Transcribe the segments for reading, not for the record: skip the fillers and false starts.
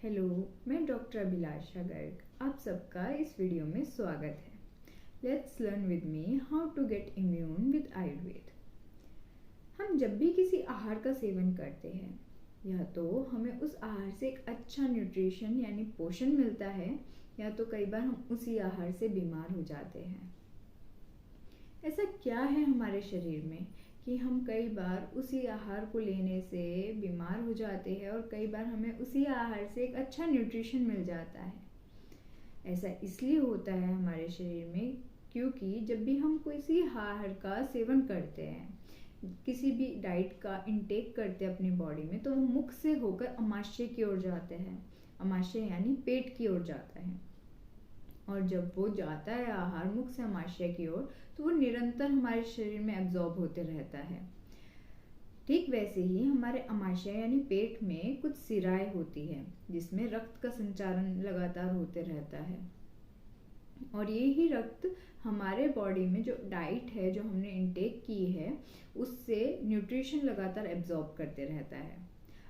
Hello, मैं doctor अभिलाषा गर्ग। आप सबका इस वीडियो में स्वागत है। Let's learn with me how to get immune with Ayurveda. हम जब भी किसी आहार का सेवन करते हैं या तो हमें उस आहार से एक अच्छा न्यूट्रिशन यानी पोषण मिलता है या तो कई बार हम उसी आहार से बीमार हो जाते हैं। ऐसा क्या है हमारे शरीर में कि हम कई बार उसी आहार को लेने से बीमार हो जाते हैं और कई बार हमें उसी आहार से एक अच्छा न्यूट्रिशन मिल जाता है। ऐसा इसलिए होता है हमारे शरीर में क्योंकि जब भी हम किसी आहार का सेवन करते हैं, किसी भी डाइट का इंटेक करते हैं अपनी बॉडी में, तो वो मुख से होकर अमाशय की ओर जाते हैं। अमाशय यानी पेट की ओर जाता है और जब वो जाता है आहार मुख से अमाशय की ओर तो वो निरंतर हमारे शरीर में एब्जॉर्ब होते रहता है। ठीक वैसे ही हमारे अमाशय यानी पेट में कुछ सिराएं होती है जिसमें रक्त का संचारण लगातार होते रहता है और ये ही रक्त हमारे बॉडी में जो डाइट है जो हमने इंटेक की है उससे न्यूट्रिशन लगातार एब्जॉर्ब करते रहता है।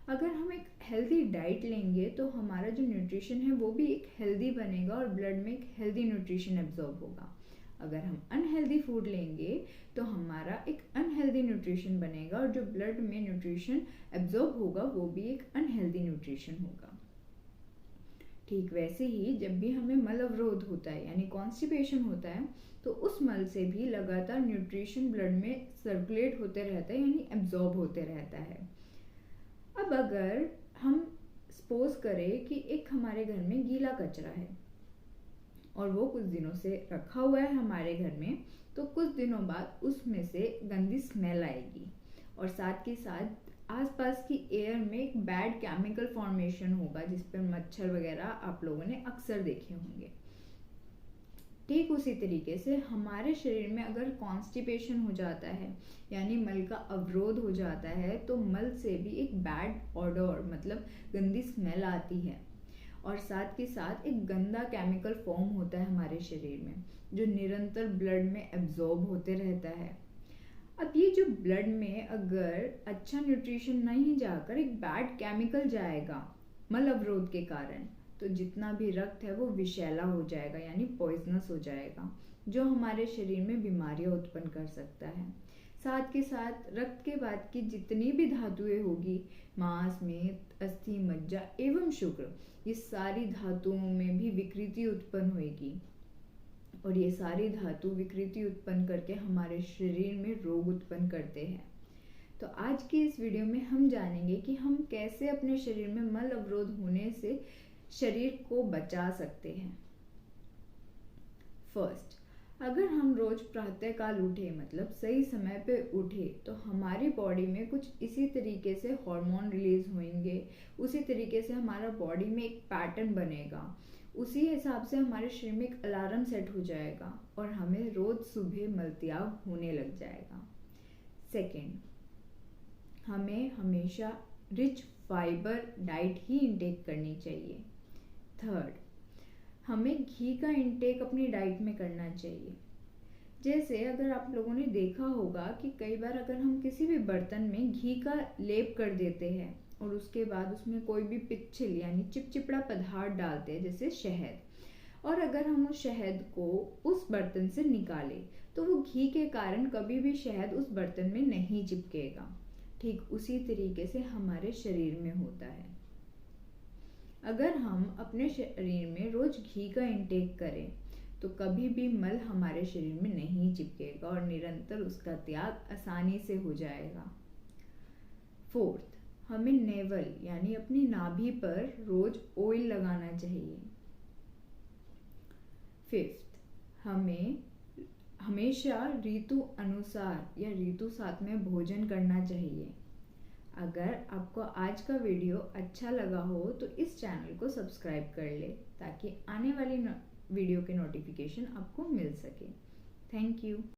अगर हम एक हेल्दी डाइट लेंगे तो हमारा जो न्यूट्रिशन है वो भी एक हेल्दी बनेगा और ब्लड में एक हेल्दी न्यूट्रिशन एब्जॉर्ब होगा। अगर हम अनहेल्दी फूड लेंगे तो हमारा एक अनहेल्दी न्यूट्रिशन बनेगा और जो ब्लड में न्यूट्रिशन एब्जॉर्ब होगा वो भी एक अनहेल्दी न्यूट्रिशन होगा। ठीक वैसे ही जब भी हमें मल अवरोध होता है यानी कॉन्स्टिपेशन होता है तो उस मल से भी लगातार न्यूट्रिशन ब्लड में सर्कुलेट होते रहता है यानी एब्जॉर्ब होते रहता है। अब अगर हम सपोज करें कि एक हमारे घर में गीला कचरा है और वो कुछ दिनों से रखा हुआ है हमारे घर में, तो कुछ दिनों बाद उसमें से गंदी स्मेल आएगी और साथ के साथ आसपास की एयर में एक बैड केमिकल फॉर्मेशन होगा जिस पर मच्छर वगैरह आप लोगों ने अक्सर देखे होंगे। ठीक उसी तरीके से हमारे शरीर में अगर कॉन्स्टिपेशन हो जाता है यानी मल का अवरोध हो जाता है तो मल से भी एक बैड ऑडर मतलब गंदी स्मेल आती है और साथ के साथ एक गंदा केमिकल फॉर्म होता है हमारे शरीर में जो निरंतर ब्लड में एब्जॉर्ब होते रहता है। अब ये जो ब्लड में अगर अच्छा न्यूट्रिशन नहीं जाकर एक बैड केमिकल जाएगा मल अवरोध के कारण तो जितना भी रक्त है वो विषैला हो जाएगा यानी पॉइजनस हो जाएगा जो हमारे शरीर में बीमारियां उत्पन्न कर सकता है। साथ के साथ रक्त के बाद की जितनी भी धातुएं होगी मांस में अस्थि मज्जा एवं शुक्र ये सारी धातुओं में भी विकृति उत्पन्न होगी और ये सारी धातु विकृति उत्पन्न करके हमारे शरीर में रोग उत्पन्न करते हैं। तो आज की इस वीडियो में हम जानेंगे कि हम कैसे अपने शरीर में मल अवरोध होने से शरीर को बचा सकते हैं। फर्स्ट, अगर हम रोज प्रातःकाल उठे मतलब सही समय पे उठे तो हमारी बॉडी में कुछ इसी तरीके से हार्मोन रिलीज होंगे, उसी तरीके से हमारा बॉडी में एक पैटर्न बनेगा, उसी हिसाब से हमारे शरीर में एक अलार्म सेट हो जाएगा और हमें रोज सुबह मलत्याग होने लग जाएगा। सेकेंड, हमें हमेशा रिच फाइबर डाइट ही इंटेक करनी चाहिए। थर्ड, हमें घी का इंटेक अपनी डाइट में करना चाहिए। जैसे अगर आप लोगों ने देखा होगा कि कई बार अगर हम किसी भी बर्तन में घी का लेप कर देते हैं और उसके बाद उसमें कोई भी पिच्छिल यानी चिपचिपड़ा पदार्थ डालते हैं जैसे शहद, और अगर हम उस शहद को उस बर्तन से निकालें तो वो घी के कारण कभी भी शहद उस बर्तन में नहीं चिपकेगा। ठीक उसी तरीके से हमारे शरीर में होता है। अगर हम अपने शरीर में रोज घी का इंटेक करें तो कभी भी मल हमारे शरीर में नहीं चिपकेगा और निरंतर उसका त्याग आसानी से हो जाएगा। फोर्थ, हमें नेवल यानी अपनी नाभि पर रोज ऑयल लगाना चाहिए। फिफ्थ, हमें हमेशा ऋतु अनुसार या ऋतु साथ में भोजन करना चाहिए। अगर आपको आज का वीडियो अच्छा लगा हो तो इस चैनल को सब्सक्राइब कर ले ताकि आने वाली वीडियो के नोटिफिकेशन आपको मिल सके। Thank you.